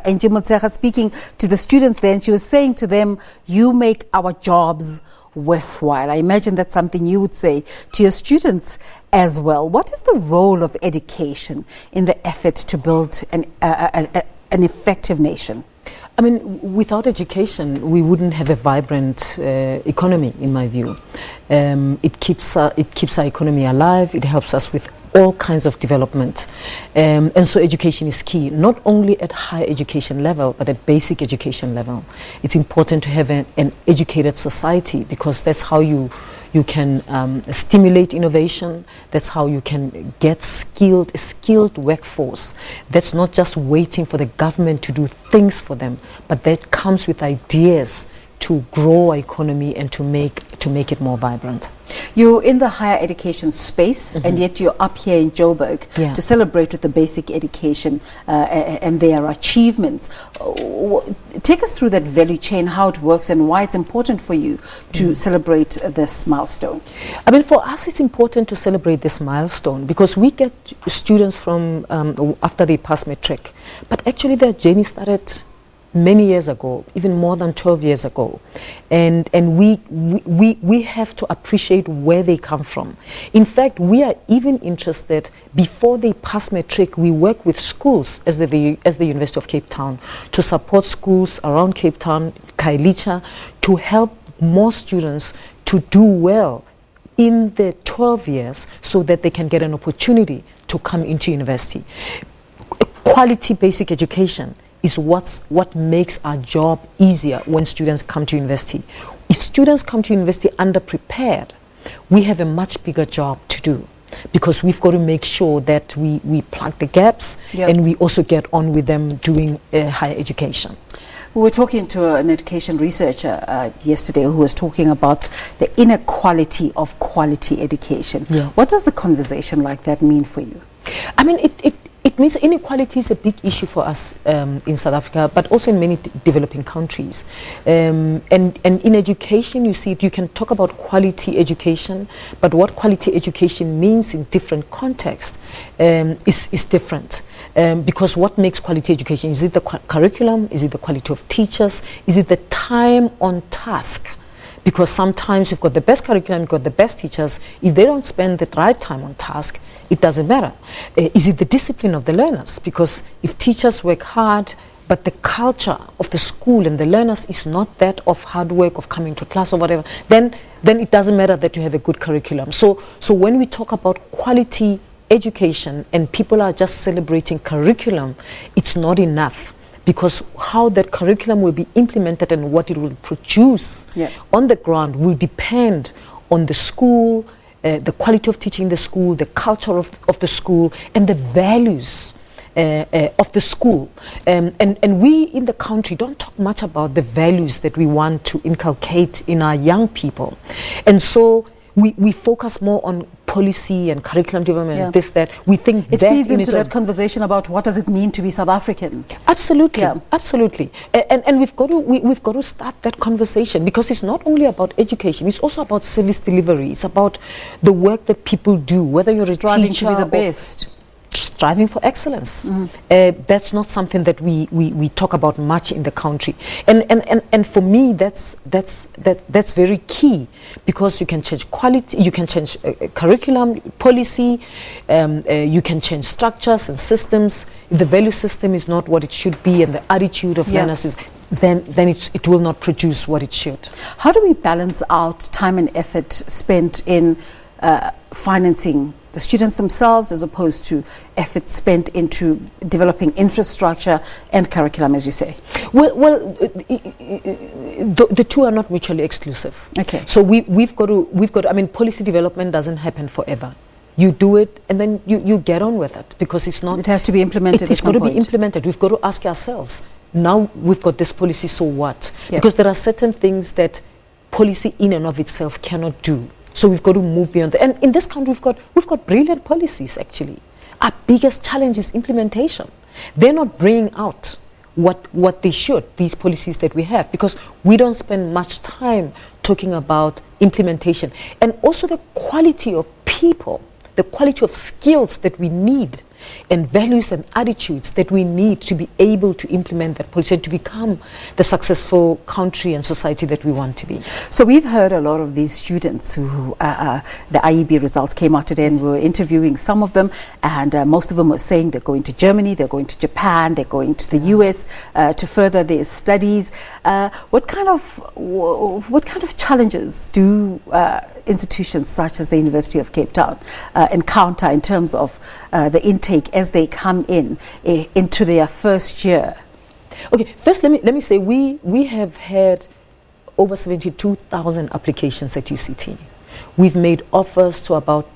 Angie Motshekga speaking to the students there, and she was saying to them, you make our jobs worthwhile. I imagine that's something you would say to your students as well. What is the role of education in the effort to build an effective nation? I mean, without education, we wouldn't have a vibrant economy, in my view. It keeps our economy alive. It helps us with all kinds of development. And so education is key, not only at higher education level, but at basic education level. It's important to have an educated society, because that's how you can stimulate innovation. That's how you can get a skilled workforce. That's not just waiting for the government to do things for them, but that comes with ideas to grow our economy and to make it more vibrant. You're in the higher education space, and yet you're up here in Joburg to celebrate with the basic education and their achievements. Take us through that value chain, how it works and why it's important for you to celebrate this milestone. I mean, for us it's important to celebrate this milestone because we get students from after they pass Matric, but actually their journey started many years ago, even more than 12 years ago, and we have to appreciate where they come from. In fact, we are even interested, before they pass Matric, we work with schools as the University of Cape Town to support schools around Cape Town, Khayelitsha, to help more students to do well in the 12 years so that they can get an opportunity to come into university. Quality basic education is what makes our job easier when students come to university. If students come to university underprepared, we have a much bigger job to do, because we've got to make sure that we plug the gaps and we also get on with them doing higher education. We were talking to an education researcher yesterday who was talking about the inequality of quality education. What does a conversation like that mean for you? I mean, it means inequality is a big issue for us in South Africa, but also in many developing countries. And in education, you see it, you can talk about quality education, but what quality education means in different contexts is different. Because what makes quality education? Is it the curriculum? Is it the quality of teachers? Is it the time on task? Because sometimes you've got the best curriculum, you've got the best teachers. If they don't spend the right time on task, it doesn't matter. Is it the discipline of the learners? Because if teachers work hard, but the culture of the school and the learners is not that of hard work, of coming to class or whatever, then it doesn't matter that you have a good curriculum. So when we talk about quality education and people are just celebrating curriculum, it's not enough. Because how that curriculum will be implemented and what it will produce on the ground will depend on the school, the quality of teaching in the school, the culture of the school, and the values of the school. And we in the country don't talk much about the values that we want to inculcate in our young people. And so we focus more on policy and curriculum development, this, that. We think it feeds into that conversation about what does it mean to be South African. Absolutely, absolutely. And we've got to start that conversation, because it's not only about education, it's also about service delivery. It's about the work that people do, whether you're striving a teacher to be the best. Striving for excellence. That's not something that we talk about much in the country, and for me that's very key, because you can change quality, you can change curriculum, policy, you can change structures and systems. If the value system is not what it should be, and the attitude of learners is, then it will not produce what it should. How do we balance out time and effort spent in financing the students themselves as opposed to effort spent into developing infrastructure and curriculum, as you say? Well, the two are not mutually exclusive. Okay. So we've got to, I mean, policy development doesn't happen forever. You do it and then you get on with it, because it's not. It has to be implemented. It's got to be implemented. We've got to ask ourselves, now we've got this policy, so what? Because there are certain things that policy in and of itself cannot do. So we've got to move beyond that. And in this country, we've got brilliant policies, actually. Our biggest challenge is implementation. They're not bringing out what they should, these policies that we have, because we don't spend much time talking about implementation. And also the quality of people, the quality of skills that we need and values and attitudes that we need to be able to implement that policy and to become the successful country and society that we want to be. So we've heard a lot of these students who, the IEB results came out today, and we were interviewing some of them, and most of them were saying they're going to Germany, they're going to Japan, they're going to the US to further their studies. What kind of challenges do institutions such as the University of Cape Town encounter in terms of the intake as they come into their first year? Okay, first let me say we have had over 72,000 applications at UCT. We've made offers to about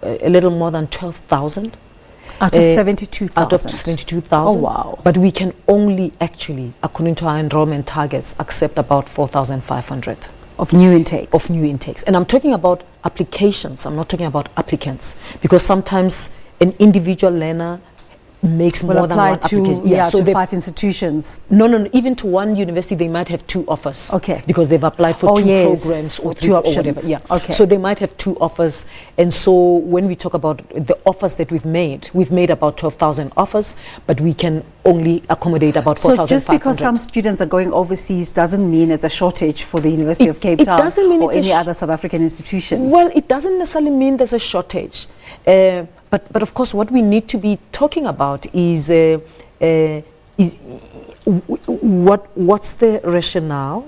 a little more than 12,000. Out of 72,000? Out of 72,000. Oh, wow. But we can only actually, according to our enrollment targets, accept about 4,500. Of new intakes? Of new intakes. And I'm talking about applications. I'm not talking about applicants. Because sometimes an individual learner makes more than one application. So to 5 institutions. No. Even to one university, they might have 2 offers. Okay. Because they've applied for 2 programs or 2 options. Or whatever. Yeah. Okay. So they might have 2 offers. And so when we talk about the offers that we've made about 12,000 offers, but we can only accommodate about 4,500. So just because some students are going overseas doesn't mean it's a shortage for the University of Cape Town or any other South African institution? Well, it doesn't necessarily mean there's a shortage. But of course, what we need to be talking about is what's the rationale,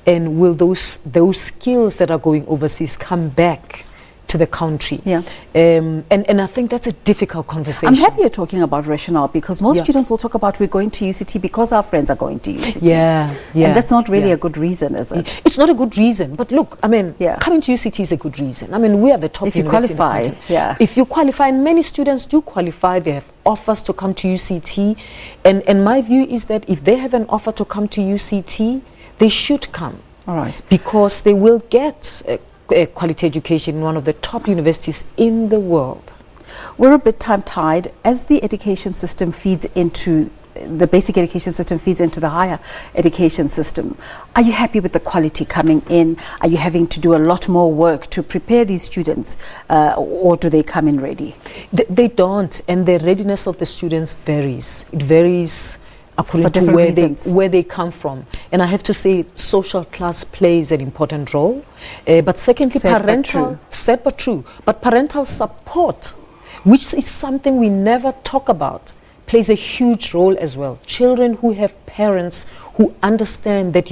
and will those skills that are going overseas come back to the country? Yeah. And I think that's a difficult conversation. I'm happy you're talking about rationale, because most students will talk about we're going to UCT because our friends are going to UCT. Yeah. And that's not really a good reason, is it? It's not a good reason. But look, I mean, coming to UCT is a good reason. I mean, we are the top university if you qualify. in the country. If you qualify, and many students do qualify, they have offers to come to UCT. And my view is that if they have an offer to come to UCT, they should come. All right. Because they will get a quality education in one of the top universities in the world. We're a bit time-tied. As the education system feeds into, the basic education system feeds into the higher education system, are you happy with the quality coming in? Are you having to do a lot more work to prepare these students, or do they come in ready? They don't, and the readiness of the students varies. It varies according to where they come from. And I have to say, social class plays an important role. But secondly, parental support, which is something we never talk about, plays a huge role as well. Children who have parents who understand that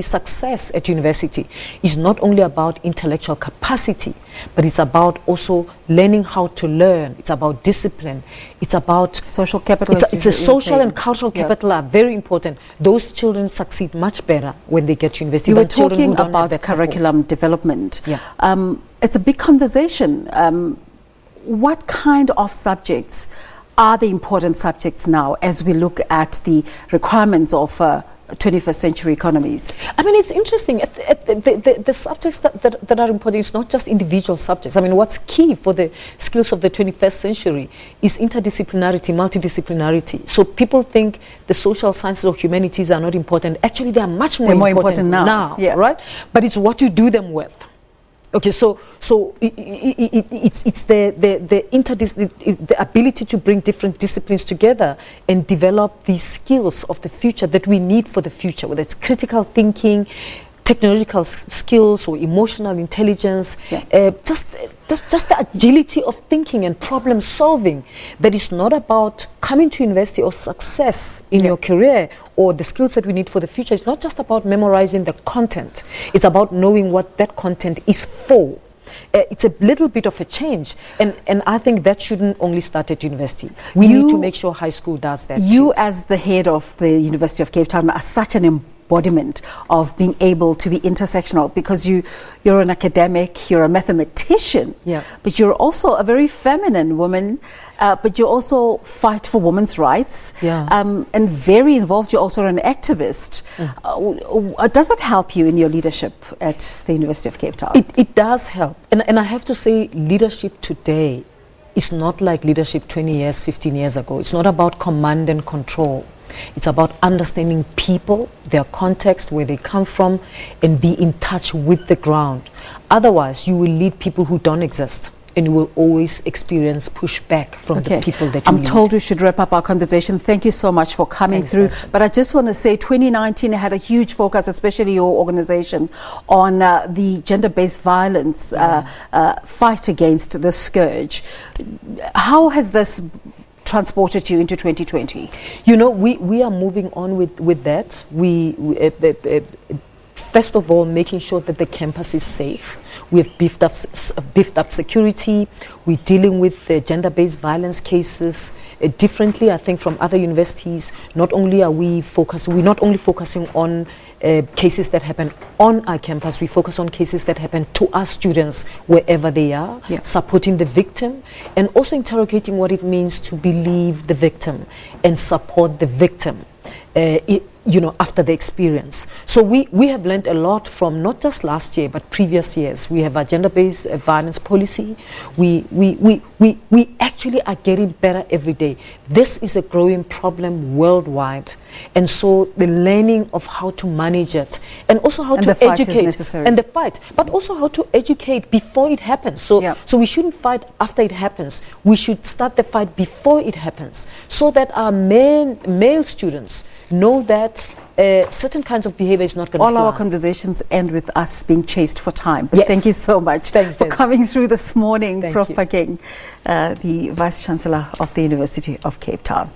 success at university is not only about intellectual capacity, but it's about also learning how to learn. It's about discipline. It's about social capital. It's a social and cultural capital are very important. Those children succeed much better when they get to university. You were talking about curriculum development. Yeah. It's a big conversation. What kind of subjects are the important subjects now as we look at the requirements of 21st century economies? I mean, it's interesting. The subjects that are important, it's not just individual subjects. I mean, what's key for the skills of the 21st century is interdisciplinarity, multidisciplinarity. So people think the social sciences or humanities are not important. Actually, they are much more important now, right? But it's what you do them with. Okay, so it's the ability to bring different disciplines together and develop these skills of the future that we need for the future, whether it's critical thinking, technological skills, or emotional intelligence, just the agility of thinking and problem solving. That is not about coming to university or success in your career, or the skills that we need for the future. It's not just about memorizing the content. It's about knowing what that content is for. It's a little bit of a change, and I think that shouldn't only start at university. We need to make sure high school does that. You, as the head of the University of Cape Town, are such an embodiment of being able to be intersectional, because you're an academic, you're a mathematician, but you're also a very feminine woman, but you also fight for women's rights, and very involved. You're also an activist. Does that help you in your leadership at the University of Cape Town? It does help, and I have to say, leadership today is not like leadership 20 years, 15 years ago. It's not about command and control. It's about understanding people, their context, where they come from, and be in touch with the ground. Otherwise, you will lead people who don't exist. and you will always experience pushback from the people that you I'm lead. told we should wrap up our conversation. Thank you so much for coming through. But I just want to say 2019 had a huge focus, especially your organization, on the gender-based violence fight against the scourge. How has this transported you into 2020? You know, we are moving on with that. First of all, making sure that the campus is safe. We have beefed up security. We're dealing with gender-based violence cases differently, I think, from other universities. Not only are we're not only focusing on cases that happen on our campus, we focus on cases that happen to our students wherever they are, supporting the victim, and also interrogating what it means to believe the victim and support the victim. After the experience. So we have learned a lot from not just last year, but previous years. We have a gender-based violence policy. We actually are getting better every day. This is a growing problem worldwide. And so the learning of how to manage it, and also how to educate, and the fight, but also how to educate before it happens. So we shouldn't fight after it happens. We should start the fight before it happens, so that our male students know that certain kinds of behavior is not going to fly. All our conversations end with us being chased for time. But thank you so much for coming through this morning, Prof. Phakeng, the Vice-Chancellor of the University of Cape Town.